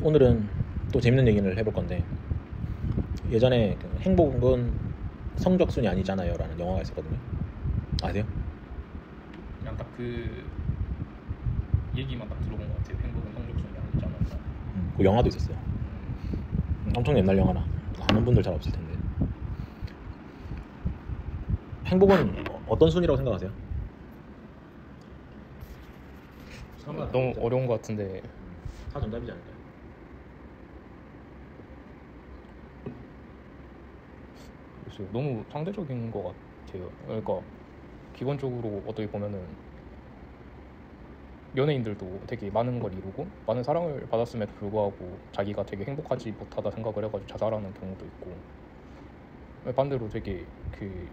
오늘은 또 재밌는 얘기를 해볼 건데, 예전에 그 행복은 성적순이 아니잖아요 라는 영화가 있었거든요. 아세요? 그냥 딱 그 얘기만 딱 들어본 것 같아요. 행복은 성적순이 아니잖아. 그 영화도 있었어요. 엄청 옛날 영화라 아는 분들 잘 없을 텐데. 행복은 어떤 순위라고 생각하세요? 너무 어려운 것 같은데. 사정답이지 않을까요? 글쎄요, 너무 상대적인 것 같아요. 그러니까 기본적으로 어떻게 보면은 연예인들도 되게 많은 걸 이루고 많은 사랑을 받았음에도 불구하고 자기가 되게 행복하지 못하다 생각을 해가지고 자살하는 경우도 있고, 반대로 되게 그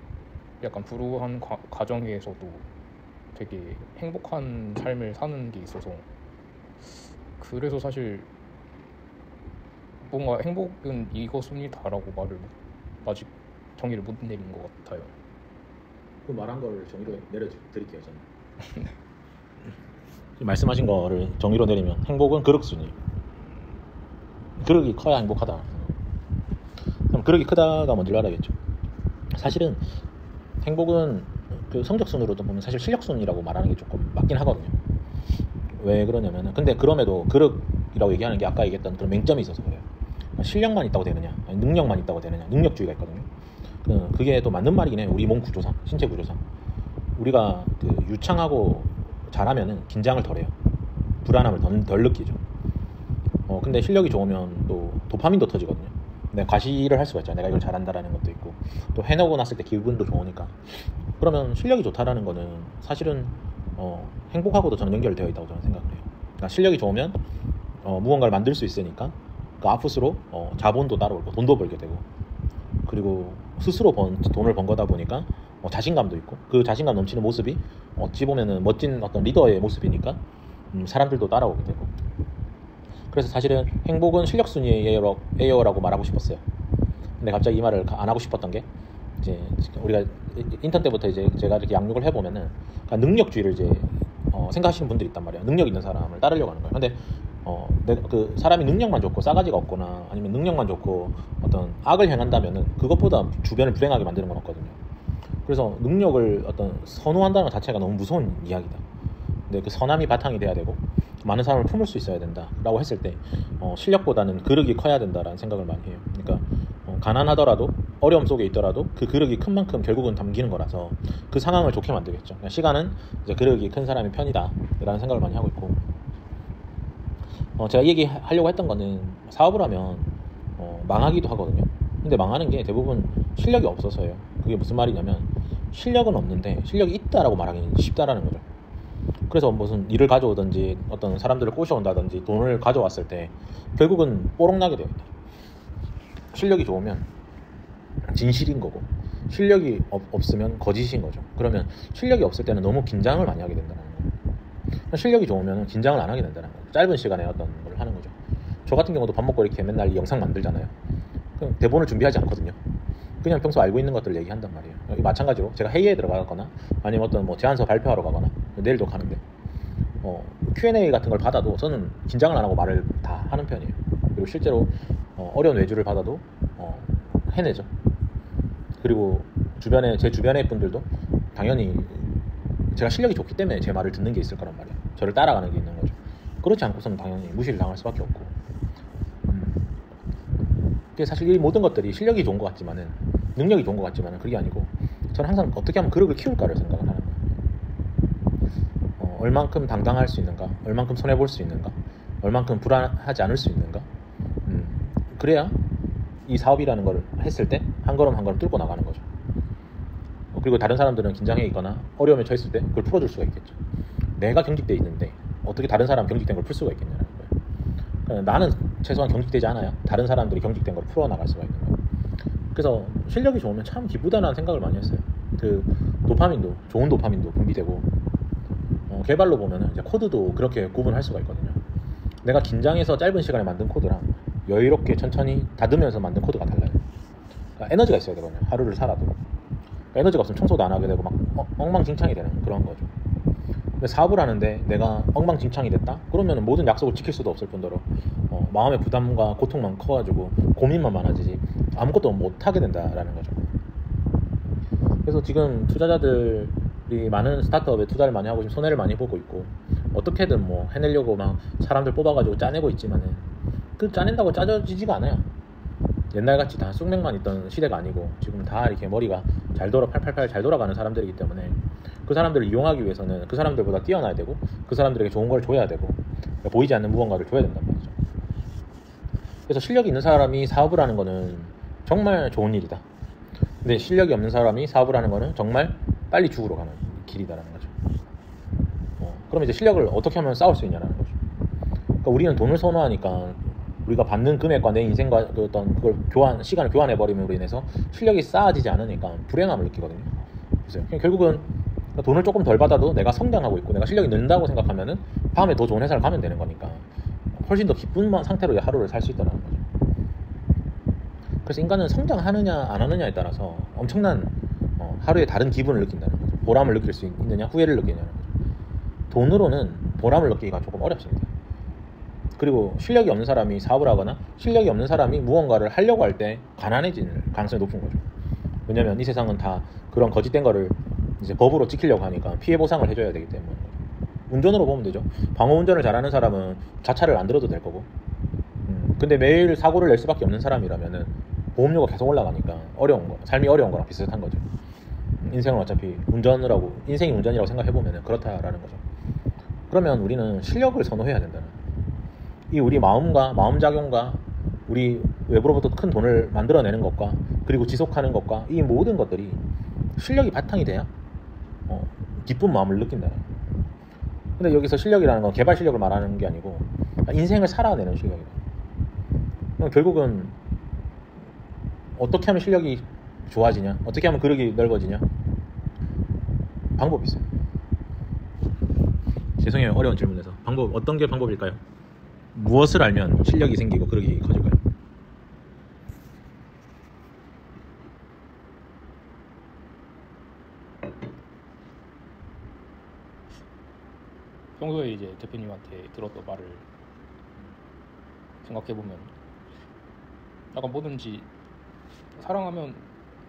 약간 불우한 가정에서도 되게 행복한 삶을 사는 게 있어서, 그래서 사실 뭔가 행복은 이것뿐이다라고 말을 아직 정의를 못 내린 것 같아요. 그 말한 거를 정의로 내려드릴게요. 저는 말씀하신 거를 정의로 내리면 행복은 그릇순위. 그릇이 커야 행복하다. 그럼 그릇이 크다가 뭔지 알아야겠죠. 사실은 행복은 그 성적순으로도 보면 사실 실력순이라고 말하는 게 조금 맞긴 하거든요. 왜 그러냐면은, 근데 그럼에도 그릇이라고 얘기하는 게 아까 얘기했던 그런 맹점이 있어서 그래요. 실력만 있다고 되느냐, 아니 능력만 있다고 되느냐, 능력주의가 있거든요. 그게 또 맞는 말이긴 해요. 우리 몸 구조상, 신체 구조상 우리가 그 유창하고 잘하면은 긴장을 덜해요. 불안함을 덜 느끼죠. 근데 실력이 좋으면 또 도파민도 터지거든요. 내가 과시를 할 수가 있잖아요. 내가 이걸 잘한다라는 것도 있고, 또 해내고 났을 때 기분도 좋으니까. 그러면 실력이 좋다라는 거는 사실은 행복하고도 저는 연결되어 있다고 저는 생각을 해요. 그러니까 실력이 좋으면 무언가를 만들 수 있으니까 그 아프스로 자본도 따라오고 돈도 벌게 되고, 그리고 스스로 돈을 번 거다 보니까 자신감도 있고, 그 자신감 넘치는 모습이 어찌 보면은 멋진 어떤 리더의 모습이니까 사람들도 따라오게 되고. 그래서 사실은 행복은 실력순위예요라고 말하고 싶었어요. 근데 갑자기 이 말을 안 하고 싶었던 게, 이제 우리가 인턴 때부터 이제 제가 이렇게 양육을 해보면은 능력주의를 이제 생각하시는 분들이 있단 말이에요. 능력 있는 사람을 따르려고 하는 거예요. 근데 그 사람이 능력만 좋고 싸가지가 없거나 아니면 능력만 좋고 어떤 악을 행한다면은 그것보다 주변을 불행하게 만드는 건 없거든요. 그래서 능력을 어떤 선호한다는 것 자체가 너무 무서운 이야기다. 근데 그 선함이 바탕이 돼야 되고 많은 사람을 품을 수 있어야 된다라고 했을 때 실력보다는 그릇이 커야 된다라는 생각을 많이 해요. 그러니까 가난하더라도 어려움 속에 있더라도 그 그릇이 큰 만큼 결국은 담기는 거라서 그 상황을 좋게 만들겠죠. 그러니까 시간은 이제 그릇이 큰 사람이 편이다라는 생각을 많이 하고 있고, 제가 얘기하려고 했던 거는 사업을 하면 망하기도 하거든요. 근데 망하는 게 대부분 실력이 없어서예요. 그게 무슨 말이냐면, 실력은 없는데 실력이 있다라고 말하기는 쉽다라는 거죠. 그래서 무슨 일을 가져오든지 어떤 사람들을 꼬셔온다든지 돈을 가져왔을 때 결국은 뽀록나게 되어 있다. 실력이 좋으면 진실인 거고, 실력이 없으면 거짓인 거죠. 그러면 실력이 없을 때는 너무 긴장을 많이 하게 된다는 거예요. 실력이 좋으면 긴장을 안 하게 된다는 거예요. 짧은 시간에 어떤 걸 하는 거죠. 저 같은 경우도 밥 먹고 이렇게 맨날 영상 만들잖아요. 그럼 대본을 준비하지 않거든요. 그냥 평소 알고 있는 것들을 얘기한단 말이에요. 마찬가지로 제가 회의에 들어가거나 아니면 어떤 제안서 발표하러 가거나, 내일도 가는데 Q&A 같은 걸 받아도 저는 긴장을 안 하고 말을 다 하는 편이에요. 그리고 실제로 어려운 외주를 받아도 해내죠. 그리고 제 주변의 분들도 당연히 제가 실력이 좋기 때문에 제 말을 듣는 게 있을 거란 말이에요. 저를 따라가는 게 있는 거죠. 그렇지 않고서는 당연히 무시를 당할 수밖에 없고. 그게 사실 이 모든 것들이 실력이 좋은 것 같지만은, 능력이 좋은 것 같지만은 그게 아니고, 저는 항상 어떻게 하면 그릇을 키울까를 생각을 하는 거예요. 얼만큼 당당할 수 있는가, 얼만큼 손해볼 수 있는가, 얼만큼 불안하지 않을 수 있는가. 그래야 이 사업이라는 걸 했을 때 한 걸음 한 걸음 뚫고 나가는 거죠. 그리고 다른 사람들은 긴장해 있거나 어려움에 처했을 때 그걸 풀어줄 수가 있겠죠. 내가 경직돼 있는데 어떻게 다른 사람 경직된 걸 풀 수가 있겠냐는 거예요. 그러니까 나는 최소한 경직되지 않아야 다른 사람들이 경직된 걸 풀어나갈 수가 있는 거예요. 그래서 실력이 좋으면 참 기쁘다는 생각을 많이 했어요. 그 도파민도, 좋은 도파민도 분비되고, 개발로 보면은 이제 코드도 그렇게 구분할 수가 있거든요. 내가 긴장해서 짧은 시간에 만든 코드랑 여유롭게 천천히 다듬으면서 만든 코드가 달라요. 그러니까 에너지가 있어야 되거든요. 하루를 살아도. 그러니까 에너지가 없으면 청소도 안 하게 되고 막 엉망진창이 되는 그런 거죠. 근데 사업을 하는데 내가 엉망진창이 됐다? 그러면 모든 약속을 지킬 수도 없을 뿐더러 마음의 부담과 고통만 커가지고 고민만 많아지지 아무것도 못하게 된다라는 거죠. 그래서 지금 투자자들이 많은 스타트업에 투자를 많이 하고 지금 손해를 많이 보고 있고 어떻게든 뭐 해내려고 막 사람들 뽑아가지고 짜내고 있지만은 그 짜낸다고 짜져지지가 않아요. 옛날같이 다 쑥맥만 있던 시대가 아니고 지금 다 이렇게 머리가 팔팔팔 잘 돌아가는 사람들이기 때문에 그 사람들을 이용하기 위해서는 그 사람들보다 뛰어나야 되고 그 사람들에게 좋은 걸 줘야 되고 보이지 않는 무언가를 줘야 된단 말이죠. 그래서 실력이 있는 사람이 사업을 하는 거는 정말 좋은 일이다. 근데 실력이 없는 사람이 사업을 하는 거는 정말 빨리 죽으러 가는 길이다라는 거죠. 그럼 이제 실력을 어떻게 하면 쌓을 수 있냐라는 거죠. 그러니까 우리는 돈을 선호하니까 우리가 받는 금액과 내 인생과 어떤 그걸 시간을 교환해 버림으로 인해서 실력이 쌓아지지 않으니까 불행함을 느끼거든요. 그래서 결국은 돈을 조금 덜 받아도 내가 성장하고 있고 내가 실력이 는다고 생각하면은 다음에 더 좋은 회사를 가면 되는 거니까 훨씬 더 기쁜 상태로 하루를 살 수 있다는 거죠. 그래서 인간은 성장하느냐 안 하느냐에 따라서 엄청난 하루에 다른 기분을 느낀다는 거죠. 보람을 느낄 수 있느냐 후회를 느끼느냐는 거죠. 돈으로는 보람을 느끼기가 조금 어렵습니다. 그리고 실력이 없는 사람이 사업을 하거나 실력이 없는 사람이 무언가를 하려고 할 때 가난해질 가능성이 높은 거죠. 왜냐면 이 세상은 다 그런 거짓된 거를 이제 법으로 지키려고 하니까 피해 보상을 해줘야 되기 때문에. 운전으로 보면 되죠. 방어 운전을 잘하는 사람은 자차를 안 들어도 될 거고 근데 매일 사고를 낼 수밖에 없는 사람이라면은 보험료가 계속 올라가니까 삶이 어려운 거랑 비슷한 거죠. 인생은 어차피 인생이 운전이라고 생각해보면 그렇다라는 거죠. 그러면 우리는 실력을 선호해야 된다는 우리 마음작용과 우리 외부로부터 큰 돈을 만들어내는 것과 그리고 지속하는 것과 이 모든 것들이 실력이 바탕이 돼야 기쁜 마음을 느낀다는 거예요. 근데 여기서 실력이라는 건 개발 실력을 말하는 게 아니고 인생을 살아내는 실력이다. 결국은 어떻게 하면 실력이 좋아지냐? 어떻게 하면 그릇이 넓어지냐? 방법이 있어요. 죄송해요. 어려운 질문에서. 어떤 게 방법일까요? 무엇을 알면 실력이 생기고 그릇이 커질까요? 평소에 이제 대표님한테 들었던 말을 생각해보면 약간 뭐든지 사랑하면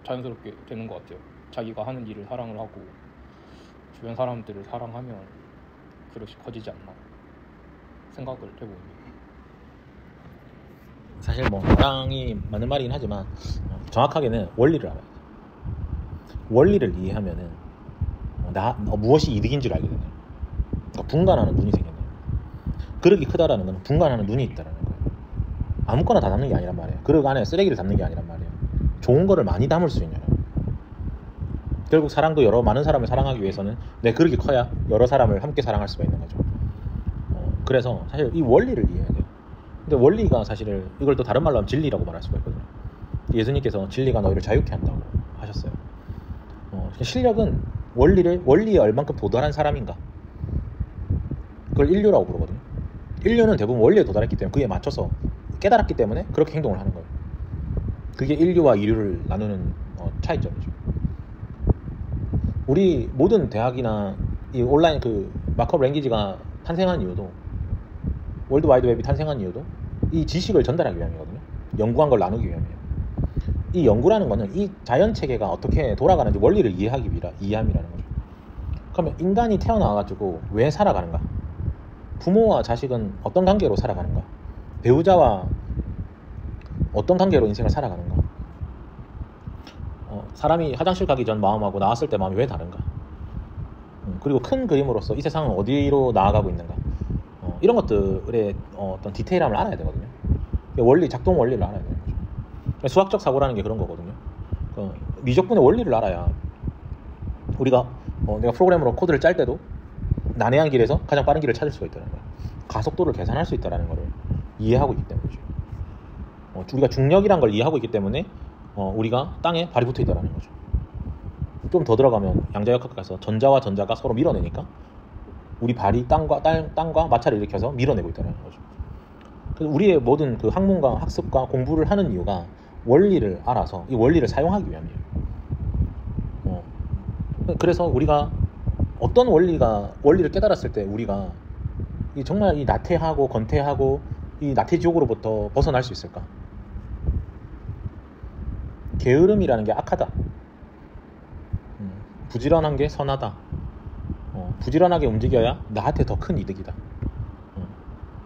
자연스럽게 되는 것 같아요. 자기가 하는 일을 사랑을 하고 주변 사람들을 사랑하면 그릇이 커지지 않나 생각을 해봅니다. 사실 사랑이 맞는 말이긴 하지만 정확하게는 원리를 알아야 돼요. 원리를 이해하면은 무엇이 이득인지를 알게 되네요. 그러니까 분간하는 눈이 생겼네요. 그릇이 크다라는 건 분간하는 눈이 있다라는 거예요. 아무거나 다 담는 게 아니란 말이에요. 그릇 안에 쓰레기를 담는 게 아니란 말이에요. 좋은 거를 많이 담을 수 있냐. 결국 사랑도 많은 사람을 사랑하기 위해서는 내 그릇이 커야 여러 사람을 함께 사랑할 수가 있는 거죠. 그래서 사실 이 원리를 이해해야 돼요. 근데 원리가 사실 이걸 또 다른 말로 하면 진리라고 말할 수가 있거든요. 예수님께서 진리가 너희를 자유케 한다고 하셨어요. 실력은 원리에 얼만큼 도달한 사람인가, 그걸 인류라고 부르거든요. 인류는 대부분 원리에 도달했기 때문에 그에 맞춰서 깨달았기 때문에 그렇게 행동을 하는 거예요. 그게 인류와 이류를 나누는 차이점이죠. 우리 모든 대학이나 이 온라인 마크업 랭귀지가 탄생한 이유도, 월드 와이드 웹이 탄생한 이유도 이 지식을 전달하기 위함이거든요. 연구한 걸 나누기 위함이에요. 이 연구라는 거는 이 자연 체계가 어떻게 돌아가는지 원리를 이해함이라는 거죠. 그러면 인간이 태어나가지고 왜 살아가는가? 부모와 자식은 어떤 관계로 살아가는가? 배우자와 어떤 관계로 인생을 살아가는가? 사람이 화장실 가기 전 마음하고 나왔을 때 마음이 왜 다른가? 그리고 큰 그림으로서 이 세상은 어디로 나아가고 있는가? 이런 것들의 어떤 디테일함을 알아야 되거든요. 작동 원리를 알아야 되는 거죠. 수학적 사고라는 게 그런 거거든요. 미적분의 원리를 알아야 우리가 내가 프로그램으로 코드를 짤 때도 난해한 길에서 가장 빠른 길을 찾을 수가 있다는 거예요. 가속도를 계산할 수 있다는 것을 이해하고 있기 때문이죠. 우리가 중력이란 걸 이해하고 있기 때문에 우리가 땅에 발이 붙어 있다는 거죠. 좀 더 들어가면 양자역학에 가서 전자와 전자가 서로 밀어내니까 우리 발이 땅과 마찰을 일으켜서 밀어내고 있다는 거죠. 그래서 우리의 모든 그 학문과 학습과 공부를 하는 이유가 원리를 알아서 이 원리를 사용하기 위함이에요. 그래서 우리가 어떤 원리를 깨달았을 때 우리가 정말 이 나태하고 건태하고 이 나태지옥으로부터 벗어날 수 있을까? 게으름이라는 게 악하다. 부지런한 게 선하다. 부지런하게 움직여야 나한테 더 큰 이득이다.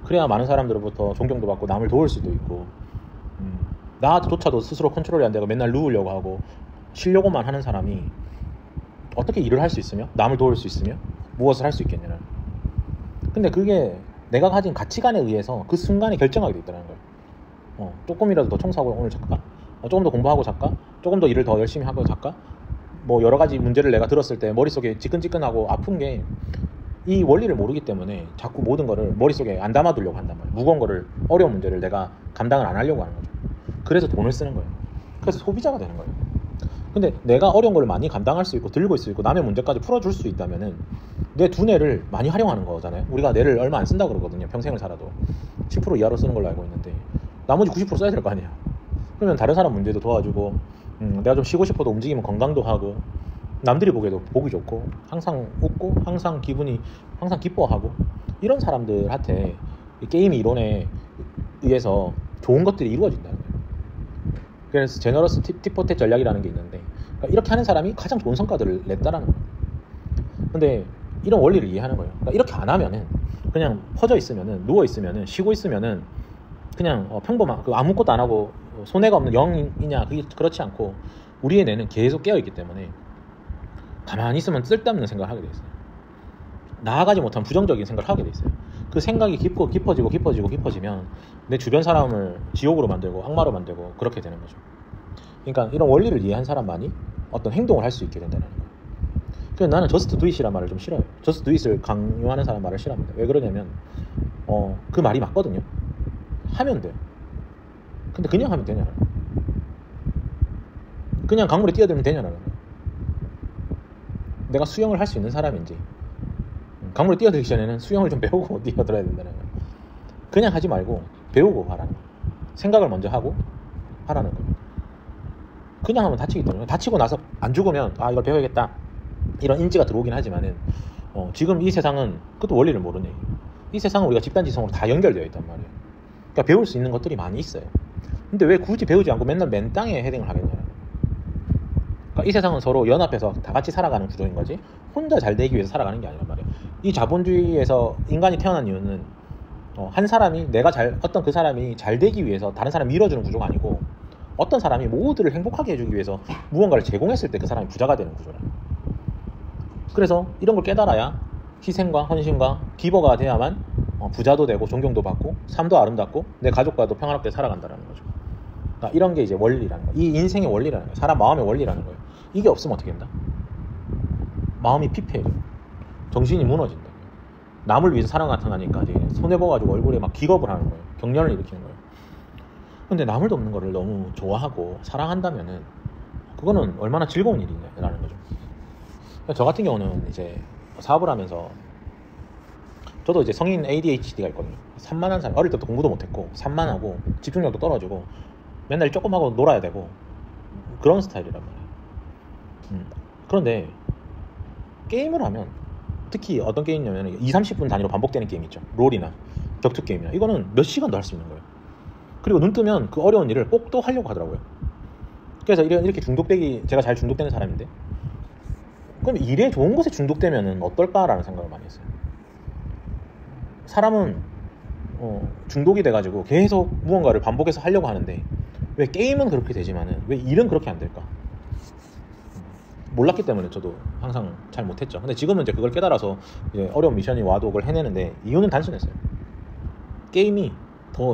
그래야 많은 사람들로부터 존경도 받고 남을 도울 수도 있고, 나조차도 스스로 컨트롤이 안 되고 맨날 누우려고 하고 쉬려고만 하는 사람이 어떻게 일을 할 수 있으며 남을 도울 수 있으며 무엇을 할 수 있겠냐는. 근데 그게 내가 가진 가치관에 의해서 그 순간에 결정하게 돼 있다는 거예요. 조금이라도 더 청소하고 오늘 잘까? 조금 더 공부하고 잘까? 조금 더 일을 더 열심히 하고 잘까? 뭐 여러 가지 문제를 내가 들었을 때 머릿속에 지끈지끈하고 아픈 게 이 원리를 모르기 때문에 자꾸 모든 거를 머릿속에 안 담아두려고 한단 말이에요. 무거운 거를, 어려운 문제를 내가 감당을 안 하려고 하는 거죠. 그래서 돈을 쓰는 거예요. 그래서 소비자가 되는 거예요. 근데 내가 어려운 걸 많이 감당할 수 있고 들고 있을 수 있고 남의 문제까지 풀어줄 수 있다면은 내 두뇌를 많이 활용하는 거잖아요. 우리가 뇌를 얼마 안 쓴다 그러거든요. 평생을 살아도 10% 이하로 쓰는 걸로 알고 있는데 나머지 90% 써야 될 거 아니에요. 그러면 다른 사람 문제도 도와주고, 내가 좀 쉬고 싶어도 움직이면 건강도 하고, 남들이 보기에도 보기 좋고, 항상 웃고, 항상 기분이 항상 기뻐하고, 이런 사람들한테 이 게임 이론에 의해서 좋은 것들이 이루어진다는 거예요. 그래서 제너러스 티포테 전략이라는 게 있는데, 그러니까 이렇게 하는 사람이 가장 좋은 성과들을 냈다라는 거예요. 근데 이런 원리를 이해하는 거예요. 그러니까 이렇게 안 하면은 그냥 퍼져 있으면은, 누워 있으면은, 쉬고 있으면은 그냥 평범한 아무것도 안 하고 손해가 없는 영이냐, 그게 그렇지 않고 우리의 뇌는 계속 깨어있기 때문에 가만히 있으면 쓸데없는 생각을 하게 돼 있어요. 나아가지 못한 부정적인 생각을 하게 돼 있어요. 그 생각이 깊어지면 내 주변 사람을 지옥으로 만들고 악마로 만들고 그렇게 되는 거죠. 그러니까 이런 원리를 이해한 사람만이 어떤 행동을 할 수 있게 된다는 거예요. 그래서 나는 저스트 두잇이란 말을 좀 싫어요. 저스트 두잇을 강요하는 사람 말을 싫어합니다. 왜 그러냐면 그 말이 맞거든요. 하면 돼요. 근데 그냥 하면 되냐는 거예요. 그냥 강물에 뛰어들면 되냐는 거예요. 내가 수영을 할 수 있는 사람인지, 강물에 뛰어들기 전에는 수영을 좀 배우고 뛰어들어야 된다는 거예요. 그냥 하지 말고 배우고 하라는 거예요. 생각을 먼저 하고 하라는 거예요. 그냥 하면 다치기 때문에, 다치고 나서 안 죽으면 이걸 배워야겠다 이런 인지가 들어오긴 하지만은 지금 이 세상은 그것도 원리를 모르네. 이 세상은 우리가 집단지성으로 다 연결되어 있단 말이에요. 그러니까 배울 수 있는 것들이 많이 있어요. 근데 왜 굳이 배우지 않고 맨날 맨 땅에 헤딩을 하겠냐. 그러니까 이 세상은 서로 연합해서 다 같이 살아가는 구조인 거지 혼자 잘 되기 위해서 살아가는 게 아니란 말이에요. 이 자본주의에서 인간이 태어난 이유는 한 사람이 어떤 그 사람이 잘 되기 위해서 다른 사람 밀어주는 구조가 아니고, 어떤 사람이 모두를 행복하게 해주기 위해서 무언가를 제공했을 때 그 사람이 부자가 되는 구조라. 그래서 이런 걸 깨달아야 희생과 헌신과 기버가 돼야만 부자도 되고 존경도 받고 삶도 아름답고 내 가족과도 평화롭게 살아간다는 거죠. 그러니까 이런 게 이제 원리라는 거예요. 이 인생의 원리라는 거예요. 사람 마음의 원리라는 거예요. 이게 없으면 어떻게 된다? 마음이 피폐해져. 정신이 무너진다. 남을 위해서 사랑 나타나니까 이제 손해봐가지고 얼굴에 막 기겁을 하는 거예요. 경련을 일으키는 거예요. 근데 남을 돕는 거를 너무 좋아하고 사랑한다면은 그거는 얼마나 즐거운 일이냐라는 거죠. 저 같은 경우는 이제 사업을 하면서, 저도 이제 성인 ADHD가 있거든요. 산만한 사람, 어릴 때부터 공부도 못했고 산만하고 집중력도 떨어지고 맨날 조금 하고 놀아야 되고 그런 스타일이란 말이에요. 그런데 게임을 하면, 특히 어떤 게임이냐면 20-30분 단위로 반복되는 게임 있죠. 롤이나 격투 게임이나, 이거는 몇 시간도 할 수 있는 거예요. 그리고 눈 뜨면 그 어려운 일을 꼭 또 하려고 하더라고요. 그래서 이렇게 제가 잘 중독되는 사람인데, 그럼 일에 좋은 것에 중독되면 어떨까라는 생각을 많이 했어요. 사람은 중독이 돼가지고 계속 무언가를 반복해서 하려고 하는데 왜 게임은 그렇게 되지만은 왜 일은 그렇게 안 될까? 몰랐기 때문에 저도 항상 잘 못했죠. 근데 지금은 이제 그걸 깨달아서 이제 어려운 미션이 와도 그걸 해내는데, 이유는 단순했어요. 게임이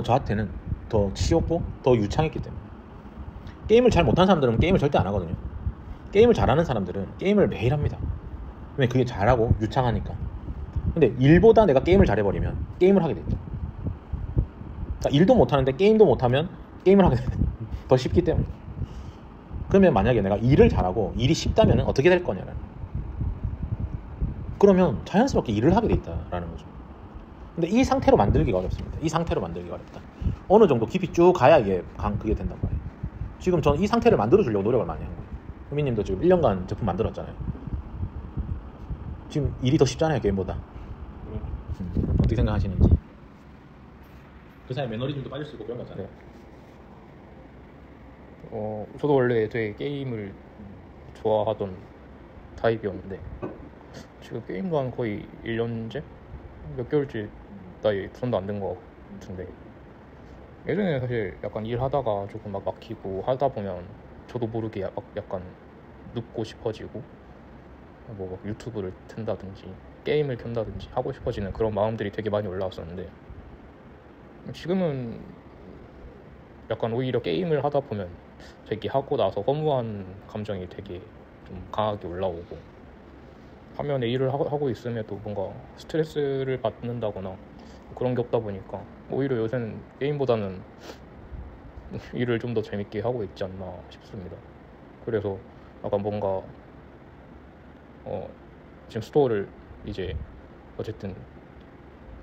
저한테는 더 치였고 더 유창했기 때문에. 게임을 잘 못하는 사람들은 게임을 절대 안 하거든요. 게임을 잘하는 사람들은 게임을 매일 합니다. 왜? 그게 잘하고 유창하니까. 근데 일보다 내가 게임을 잘해버리면 게임을 하게 되죠. 그러니까 일도 못하는데 게임도 못하면 게임을 하게 돼요. 더 쉽기 때문에. 그러면 만약에 내가 일을 잘하고 일이 쉽다면 어떻게 될 거냐는, 그러면 자연스럽게 일을 하게 돼 있다라는 거죠. 근데 이 상태로 만들기가 어렵습니다. 이 상태로 만들기가 어렵다. 어느 정도 깊이 쭉 가야 이게 그게 된단 말이에요. 지금 저는 이 상태를 만들어 주려고 노력을 많이 한 거예요. 후미님도 지금 1년간 제품 만들었잖아요. 지금 일이 더 쉽잖아요, 게임보다. 어떻게 생각하시는지. 그 사이 매너리즘도 빠질 수 있고 그런 거잖아요. 저도 원래 되게 게임을 좋아하던 타입이었는데 지금 게임도 한 거의 1년째? 몇 개월째 나이 손도 안 댄 거 같은데 예전에 사실 약간 일하다가 조금 막 막히고 하다 보면 저도 모르게 약간 눕고 싶어지고 뭐 막 유튜브를 튼다든지 게임을 켠다든지 하고 싶어지는 그런 마음들이 되게 많이 올라왔었는데 지금은 약간 오히려 게임을 하다 보면 되게 하고 나서 허무한 감정이 되게 좀 강하게 올라오고 화면에 일을 하고 있음에도 뭔가 스트레스를 받는다거나 그런 게 없다 보니까 오히려 요새는 게임보다는 일을 좀 더 재밌게 하고 있지 않나 싶습니다. 그래서 약간 뭔가 지금 스토어를 이제 어쨌든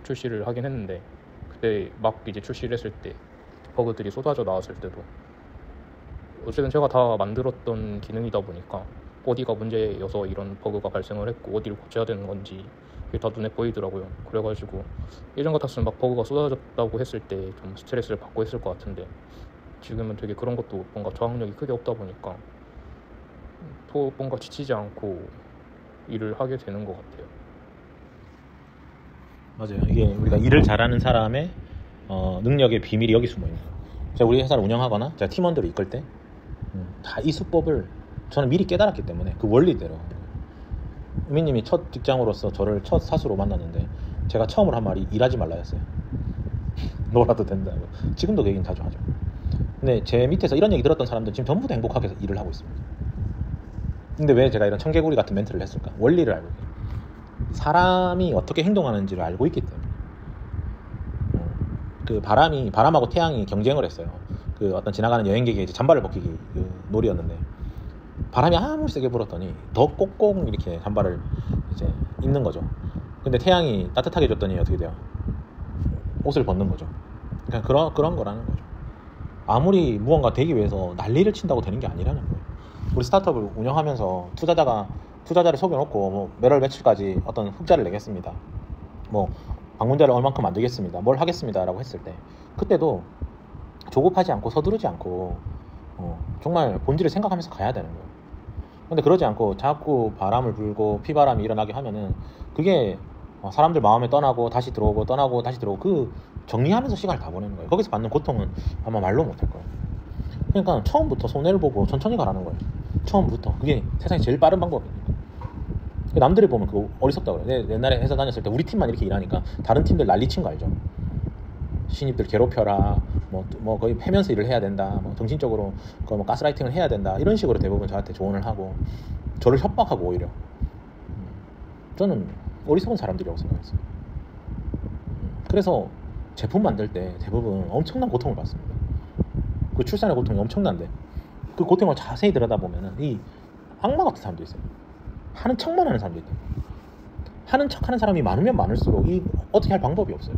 출시를 하긴 했는데 그때 막 이제 출시를 했을 때 버그들이 쏟아져 나왔을 때도 어쨌든 제가 다 만들었던 기능이다 보니까 어디가 문제여서 이런 버그가 발생을 했고 어디를 고쳐야 되는 건지 그게 다 눈에 보이더라고요. 그래가지고 예전 같았으면 막 버그가 쏟아졌다고 했을 때 좀 스트레스를 받고 했을 것 같은데 지금은 되게 그런 것도 뭔가 저항력이 크게 없다 보니까 또 뭔가 지치지 않고 일을 하게 되는 것 같아요. 맞아요. 이게 우리가 일을 잘하는 사람의 능력의 비밀이 여기 숨어 있는 거예요. 제가 우리 회사를 운영하거나 제가 팀원들을 이끌 때 다 이 수법을 저는 미리 깨달았기 때문에 그 원리대로 은미님이 첫 직장으로서 저를 첫 사수로 만났는데 제가 처음으로 한 말이 일하지 말라 했어요. 놀아도 된다고. 지금도 그 얘기는 자주 하죠. 근데 제 밑에서 이런 얘기 들었던 사람들 지금 전부 다 행복하게 일을 하고 있습니다. 근데 왜 제가 이런 청개구리 같은 멘트를 했을까? 원리를 알고 있어요. 사람이 어떻게 행동하는지를 알고 있기 때문에. 그 바람하고 태양이 경쟁을 했어요. 그 어떤 지나가는 여행객이 이제 잠바를 벗기기 그 놀이였는데 바람이 아무리 세게 불었더니 더 꼭꼭 이렇게 잠바를 이제 입는 거죠. 근데 태양이 따뜻하게 줬더니 어떻게 돼요? 옷을 벗는 거죠. 그러니까 그런 거라는 거죠. 아무리 무언가 되기 위해서 난리를 친다고 되는 게 아니라는 거예요. 우리 스타트업을 운영하면서 투자자를 속여놓고 뭐 매월 며칠까지 어떤 흑자를 내겠습니다. 뭐 방문자를 얼만큼 만들겠습니다. 뭘 하겠습니다. 라고 했을 때 그때도 조급하지 않고 서두르지 않고 정말 본질을 생각하면서 가야 되는 거예요. 근데 그러지 않고 자꾸 바람을 불고 피바람이 일어나게 하면은 그게 사람들 마음에 떠나고 다시 들어오고 떠나고 다시 들어오고 그 정리하면서 시간을 다 보내는 거예요. 거기서 받는 고통은 아마 말로 못할 거예요. 그러니까 처음부터 손해를 보고 천천히 가라는 거예요. 처음부터. 그게 세상에 제일 빠른 방법이니까. 남들이 보면 그거 어리석다고 그래. 옛날에 회사 다녔을 때 우리 팀만 이렇게 일하니까 다른 팀들 난리친 거 알죠? 신입들 괴롭혀라, 뭐 거의 패면서 일을 해야 된다, 뭐 정신적으로 뭐 가스라이팅을 해야 된다, 이런 식으로 대부분 저한테 조언을 하고 저를 협박하고 오히려. 저는 어리석은 사람들이라고 생각했어요. 그래서 제품 만들 때 대부분 엄청난 고통을 받습니다. 그 출산의 고통이 엄청난데 그 고통을 자세히 들여다보면은 이 악마 같은 사람도 있어요. 하는 척만 하는 사람도 있다. 하는 척 하는 사람이 많으면 많을수록 이 어떻게 할 방법이 없어요.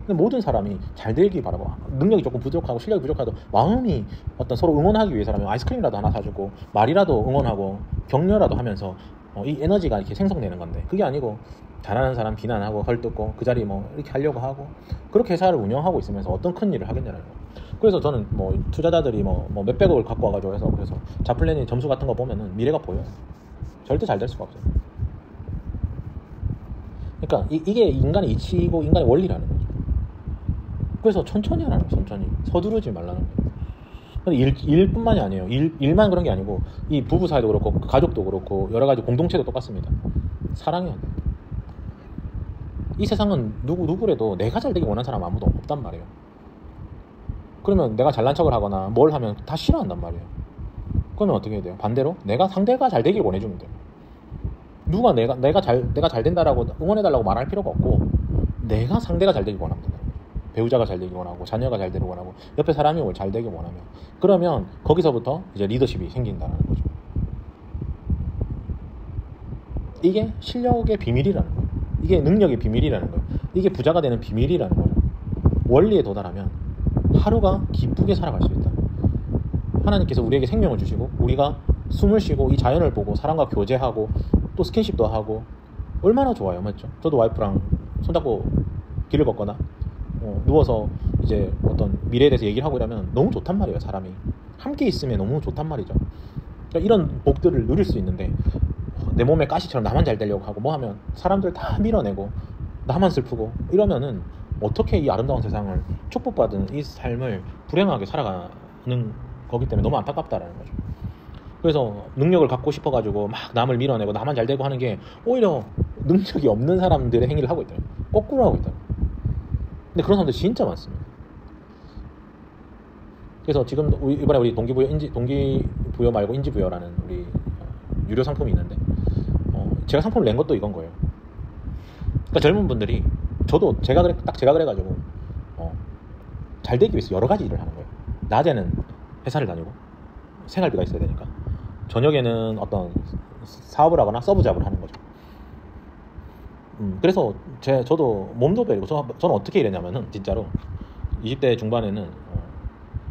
근데 모든 사람이 잘 되길 바라고 능력이 조금 부족하고 실력이 부족하도 마음이 어떤 서로 응원하기 위해서라면 아이스크림이라도 하나 사주고 말이라도 응원하고 격려라도 하면서 이 에너지가 이렇게 생성되는 건데 그게 아니고 잘하는 사람 비난하고 헐뜯고 그 자리 뭐 이렇게 하려고 하고 그렇게 회사를 운영하고 있으면서 어떤 큰 일을 하겠냐는 거예요. 그래서 저는 뭐 투자자들이 뭐 몇백억을 갖고 와가지고 해서 그래서 자플랜이 점수 같은 거 보면은 미래가 보여요. 절대 잘 될 수가 없어요. 그러니까 이게 인간의 이치고 인간의 원리라는 거죠. 그래서 천천히 하라는 거예요. 천천히 서두르지 말라는 거예요. 근데 일뿐만이 아니에요. 일만 그런 게 아니고 이 부부 사이도 그렇고 가족도 그렇고 여러 가지 공동체도 똑같습니다. 사랑해야 돼요. 이 세상은 누구래도 내가 잘 되기 원하는 사람 아무도 없단 말이에요. 그러면 내가 잘난 척을 하거나 뭘 하면 다 싫어한단 말이에요. 그러면 어떻게 해야 돼요? 반대로 내가 상대가 잘 되길 원해주면 돼요. 누가 내가 잘 된다라고 응원해달라고 말할 필요가 없고 내가 상대가 잘 되길 원하면 된다. 배우자가 잘 되길 원하고 자녀가 잘 되길 원하고 옆에 사람이 잘 되길 원하면 그러면 거기서부터 이제 리더십이 생긴다는 거죠. 이게 실력의 비밀이라는 거예요. 이게 능력의 비밀이라는 거예요. 이게 부자가 되는 비밀이라는 거예요. 원리에 도달하면 하루가 기쁘게 살아갈 수 있다. 하나님께서 우리에게 생명을 주시고 우리가 숨을 쉬고 이 자연을 보고 사람과 교제하고 또 스킨십도 하고 얼마나 좋아요. 맞죠? 저도 와이프랑 손잡고 길을 걷거나 누워서 이제 어떤 미래에 대해서 얘기를 하고 이러면 너무 좋단 말이에요. 사람이 함께 있으면 너무 좋단 말이죠. 그러니까 이런 복들을 누릴 수 있는데 내 몸에 가시처럼 나만 잘 되려고 하고 뭐 하면 사람들 다 밀어내고 나만 슬프고 이러면은 어떻게 이 아름다운 세상을 축복받은 이 삶을 불행하게 살아가는 거기 때문에 너무 안타깝다라는 거죠. 그래서 능력을 갖고 싶어가지고 막 남을 밀어내고 나만 잘 되고 하는 게 오히려 능력이 없는 사람들의 행위를 하고 있다. 거꾸로 하고 있다. 근데 그런 사람들 진짜 많습니다. 그래서 지금 이번에 우리 동기부여 말고 인지부여라는 우리 유료 상품이 있는데 제가 상품을 낸 것도 이건 거예요. 그러니까 젊은 분들이 저도 제가 그래가지고 잘 되기 위해서 여러 가지 일을 하는 거예요. 낮에는 회사를 다니고 생활비가 있어야 되니까 저녁에는 어떤 사업을 하거나 서브 잡을 하는 거죠. 그래서 저도 몸도 베리고 저는 어떻게 일했냐면은 진짜로 20대 중반에는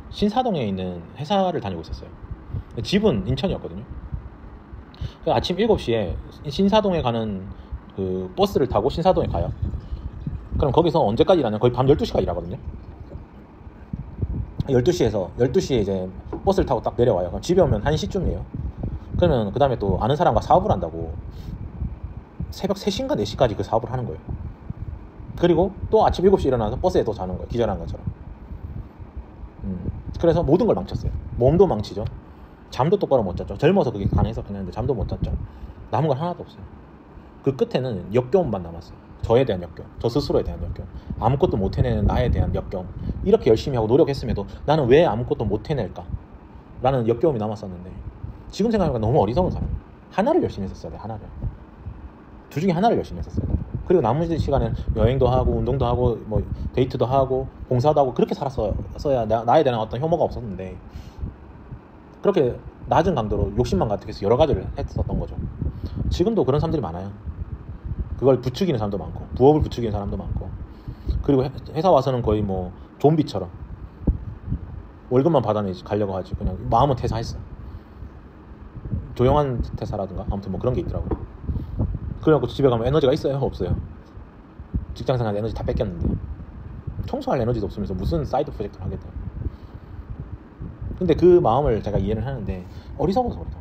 신사동에 있는 회사를 다니고 있었어요. 집은 인천이었거든요. 아침 7시에 신사동에 가는 그 버스를 타고 신사동에 가요. 그럼 거기서 언제까지 일하냐? 거의 밤 12시까지 일하거든요. 12시에 이제 버스를 타고 딱 내려와요. 그럼 집에 오면 1시쯤이에요. 그러면 그 다음에 또 아는 사람과 사업을 한다고 새벽 3시인가 4시까지 그 사업을 하는 거예요. 그리고 또 아침 7시에 일어나서 버스에 또 자는 거예요. 기절한 것처럼. 그래서 모든 걸 망쳤어요. 몸도 망치죠. 잠도 똑바로 못 잤죠. 젊어서 그게 가능해서 그랬는데 잠도 못 잤죠. 남은 건 하나도 없어요. 그 끝에는 역겨움만 남았어요. 저에 대한 역겨움, 저 스스로에 대한 역겨움, 아무것도 못 해내는 나에 대한 역겨움. 이렇게 열심히 하고 노력했음에도 나는 왜 아무것도 못 해낼까? 라는 역겨움이 남았었는데 지금 생각해보니까 너무 어리석은 사람이에요. 하나를 열심히 했었어야 돼. 하나를. 둘 중에 하나를 열심히 했었어야 돼. 그리고 나머지 시간에는 여행도 하고 운동도 하고 뭐 데이트도 하고 봉사도 하고 그렇게 살았어야 나에 대한 어떤 혐오가 없었는데 그렇게 낮은 강도로 욕심만 가득해서 여러 가지를 했었던 거죠. 지금도 그런 사람들이 많아요. 그걸 부추기는 사람도 많고 부업을 부추기는 사람도 많고 그리고 회사 와서는 거의 뭐 좀비처럼 월급만 받아내지 가려고 하지 그냥 마음은 퇴사했어. 조용한 퇴사라든가 아무튼 뭐 그런 게 있더라고요. 그래갖고 집에 가면 에너지가 있어요? 없어요? 직장생활 에너지 다 뺏겼는데 청소할 에너지도 없으면서 무슨 사이드 프로젝트를 하겠다. 근데 그 마음을 제가 이해를 하는데 어리석어서 그렇다.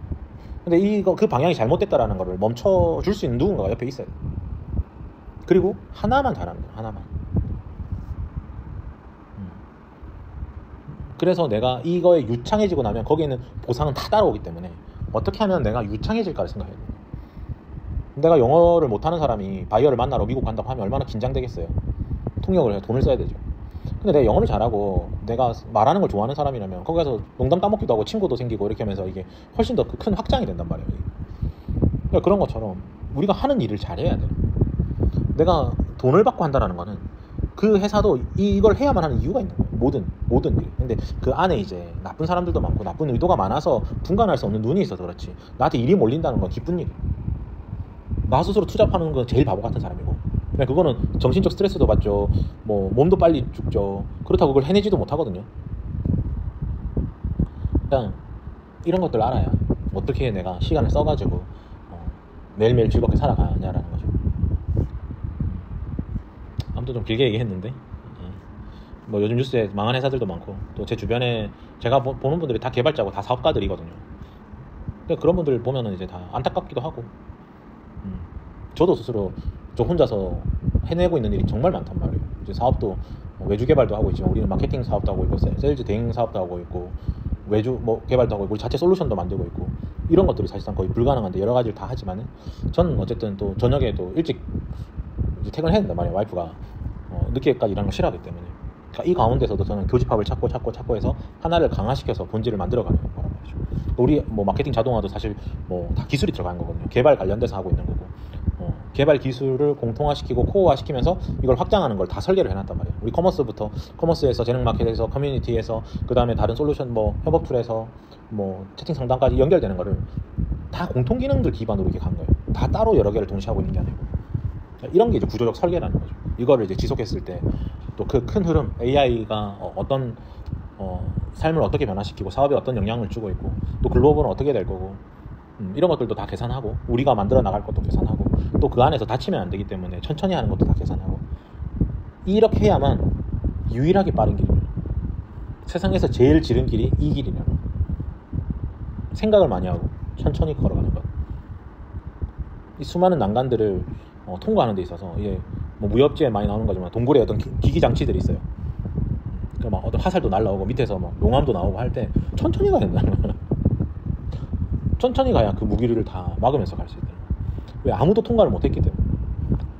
근데 그 방향이 잘못됐다라는 거를 멈춰줄 수 있는 누군가가 옆에 있어야 돼. 그리고 하나만 잘하는 거야. 하나만. 그래서 내가 이거에 유창해지고 나면 거기에는 보상은 다 따라오기 때문에 어떻게 하면 내가 유창해질까를 생각해야 돼. 내가 영어를 못하는 사람이 바이어를 만나러 미국 간다고 하면 얼마나 긴장되겠어요. 통역을 해서 돈을 써야 되죠. 근데 내가 영어를 잘하고 내가 말하는 걸 좋아하는 사람이라면 거기 가서 농담 따먹기도 하고 친구도 생기고 이렇게 하면서 이게 훨씬 더 큰 확장이 된단 말이에요. 그러니까 그런 것처럼 우리가 하는 일을 잘해야 돼. 내가 돈을 받고 한다는 거는 그 회사도 이걸 해야만 하는 이유가 있는 거예요. 모든 일. 근데 그 안에 이제 나쁜 사람들도 많고 나쁜 의도가 많아서 분간할 수 없는 눈이 있어서 그렇지. 나한테 일이 몰린다는 건 기쁜 일이에요. 나 스스로 투잡하는 건 제일 바보 같은 사람이고 그냥 그거는 정신적 스트레스도 받죠. 뭐 몸도 빨리 죽죠. 그렇다고 그걸 해내지도 못하거든요. 그냥 이런 것들 알아야 어떻게 내가 시간을 써가지고 매일매일 즐겁게 살아가냐라는 거죠. 아무튼 좀 길게 얘기했는데 뭐 요즘 뉴스에 망한 회사들도 많고 또 제 주변에 제가 보는 분들이 다 개발자고 다 사업가들이거든요. 근데 그런 분들 보면은 이제 다 안타깝기도 하고 저도 스스로 저 혼자서 해내고 있는 일이 정말 많단 말이에요. 이제 사업도 외주 개발도 하고 있지만 우리는 마케팅 사업도 하고 있고 세일즈 대행 사업도 하고 있고 외주 뭐 개발도 하고 있고 우리 자체 솔루션도 만들고 있고 이런 것들이 사실상 거의 불가능한데 여러 가지를 다 하지만은 저는 어쨌든 또 저녁에 또 일찍 이제 퇴근해야 된단 말이에요. 와이프가 늦게까지 일하는 걸 싫어하기 때문에 그러니까 이 가운데서도 저는 교집합을 찾고 해서 하나를 강화시켜서 본질을 만들어가는 거란 말이죠. 우리 뭐 마케팅 자동화도 사실 뭐 다 기술이 들어간 거거든요. 개발 관련돼서 하고 있는 거고 개발 기술을 공통화시키고 코어화시키면서 이걸 확장하는 걸 다 설계를 해놨단 말이에요. 우리 커머스에서 재능 마켓에서 커뮤니티에서 그 다음에 다른 솔루션 뭐 협업 툴에서 뭐 채팅 상담까지 연결되는 거를 다 공통 기능들 기반으로 이렇게 간 거예요. 다 따로 여러 개를 동시에 하고 있는 게 아니고 이런 게 이제 구조적 설계라는 거죠. 이거를 이제 지속했을 때 또 그 큰 흐름 AI가 어떤 삶을 어떻게 변화시키고 사업에 어떤 영향을 주고 있고 또 글로벌은 어떻게 될 거고 이런 것들도 다 계산하고 우리가 만들어 나갈 것도 계산하고 또 그 안에서 다치면 안 되기 때문에 천천히 하는 것도 다 계산하고 이렇게 해야만 유일하게 빠른 길이냐, 세상에서 제일 지른 길이 이 길이냐. 생각을 많이 하고 천천히 걸어가는 것. 이 수많은 난간들을 통과하는 데 있어서 이게 뭐 무협지에 많이 나오는 거지만 동굴에 어떤 기기 장치들이 있어요. 그러니까 막 어떤 화살도 날라오고 밑에서 막 용암도 나오고 할 때 천천히 가야 된다. 천천히 가야 그 무기를 다 막으면서 갈 수 있다. 왜? 아무도 통과를 못했기 때문에.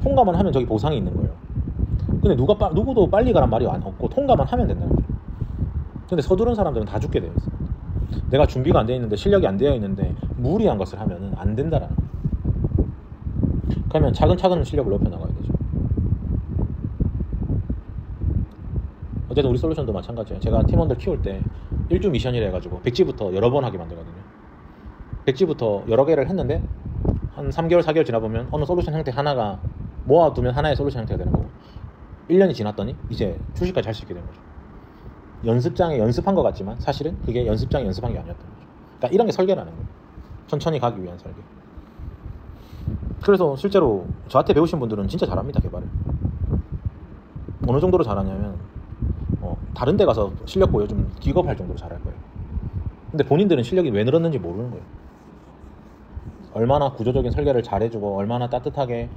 통과만 하면 저기 보상이 있는 거예요. 근데 누구도 빨리 가란 말이 없고 통과만 하면 된다는 거예요. 근데 서두른 사람들은 다 죽게 되어 있어요. 내가 준비가 안 되어 있는데, 실력이 안 되어 있는데 무리한 것을 하면은 안 된다라는 거예요. 그러면 차근차근 실력을 높여 나가야 되죠. 어쨌든 우리 솔루션도 마찬가지예요. 제가 팀원들 키울 때 1주 미션이라 해가지고 백지부터 여러 번 하게 만들거든요. 백지부터 여러 개를 했는데 한 3개월 4개월 지나보면 어느 솔루션 형태 하나가 모아두면 하나의 솔루션 형태가 되는 거고, 1년이 지났더니 이제 출시까지 할 수 있게 되는 거죠. 연습장에 연습한 것 같지만 사실은 그게 연습장에 연습한 게 아니었던 거죠. 그러니까 이런 게 설계라는 거예요. 천천히 가기 위한 설계. 그래서 실제로 저한테 배우신 분들은 진짜 잘합니다. 개발을 어느 정도로 잘하냐면 다른 데 가서 실력 보여주면 기겁할 정도로 잘할 거예요. 근데 본인들은 실력이 왜 늘었는지 모르는 거예요. 얼마나 구조적인 설계를 잘해주고, 얼마나 따뜻하게,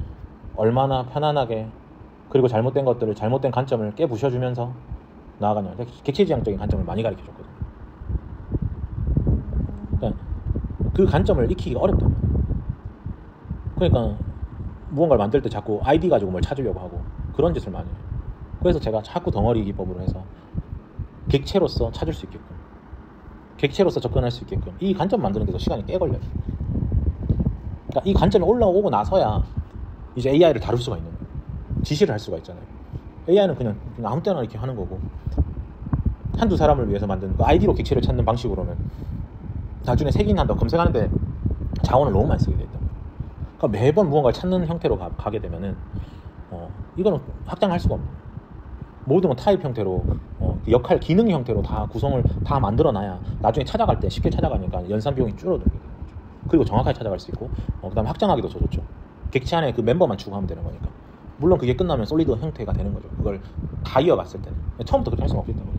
얼마나 편안하게, 그리고 잘못된 것들을, 잘못된 관점을 깨부셔주면서 나아가냐. 객체지향적인 관점을 많이 가르쳐줬거든요. 그러니까 그 관점을 익히기가 어렵단 말이에요. 그러니까 무언가를 만들 때 자꾸 아이디 가지고 뭘 찾으려고 하고 그런 짓을 많이 해요. 그래서 제가 자꾸 덩어리 기법으로 해서 객체로서 찾을 수 있게끔, 객체로서 접근할 수 있게끔 이 관점 만드는 데도 시간이 꽤 걸려요. 그러니까 이 관점이 올라오고 나서야 이제 AI를 다룰 수가 있는 거예요. 지시를 할 수가 있잖아요. AI는 그냥 아무 때나 이렇게 하는 거고, 한두 사람을 위해서 만든 그 아이디로 객체를 찾는 방식으로는 나중에 색인한다고 검색하는데 자원을 너무 많이 쓰게 돼 있단 말이에요. 그러니까 매번 무언가를 찾는 형태로 가게 되면은 이거는 확장할 수가 없는 거예요. 모든 건 타입 형태로, 역할, 기능 형태로 다 구성을 다 만들어놔야 나중에 찾아갈 때 쉽게 찾아가니까 연산 비용이 줄어들게 되는 거죠. 그리고 정확하게 찾아갈 수 있고, 그 다음에 확장하기도 더 좋죠. 객체 안에 그 멤버만 추가하면 되는 거니까. 물론 그게 끝나면 솔리드 형태가 되는 거죠. 그걸 다 이어갔을 때는. 처음부터 그렇게 할 수는 없기 때문에.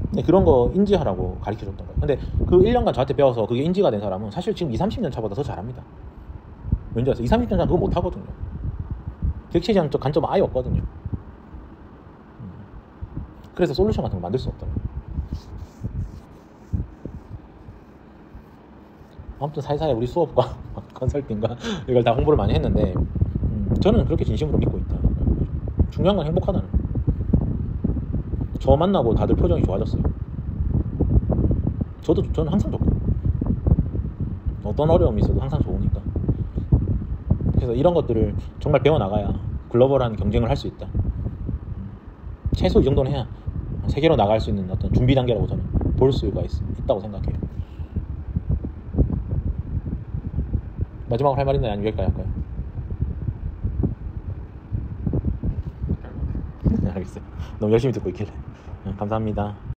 근데 그런 거 인지하라고 가르쳐줬던 거예요. 근데 그 1년간 저한테 배워서 그게 인지가 된 사람은 사실 지금 20-30년 차보다 더 잘합니다. 왠지 아세요? 20-30년 차는 그거 못하거든요. 객체지향적 관점은 아예 없거든요. 그래서 솔루션 같은 거 만들 수 없다는 거예요. 아무튼 사이사이 우리 수업과 컨설팅과 이걸 다 홍보를 많이 했는데, 저는 그렇게 진심으로 믿고 있다. 중요한 건 행복하다는 거예요. 저 만나고 다들 표정이 좋아졌어요. 저는 항상 좋고, 어떤 어려움이 있어도 항상 좋으니까. 그래서 이런 것들을 정말 배워나가야 글로벌한 경쟁을 할 수 있다. 최소 이 정도는 해야 세계로 나갈 수 있는 어떤 준비 단계라고 저는 볼 수가 있다고 생각해요. 마지막으로 할 말 있나요? 아니면 여기까지 할까요? 알겠어요. 너무 열심히 듣고 있길래. 감사합니다.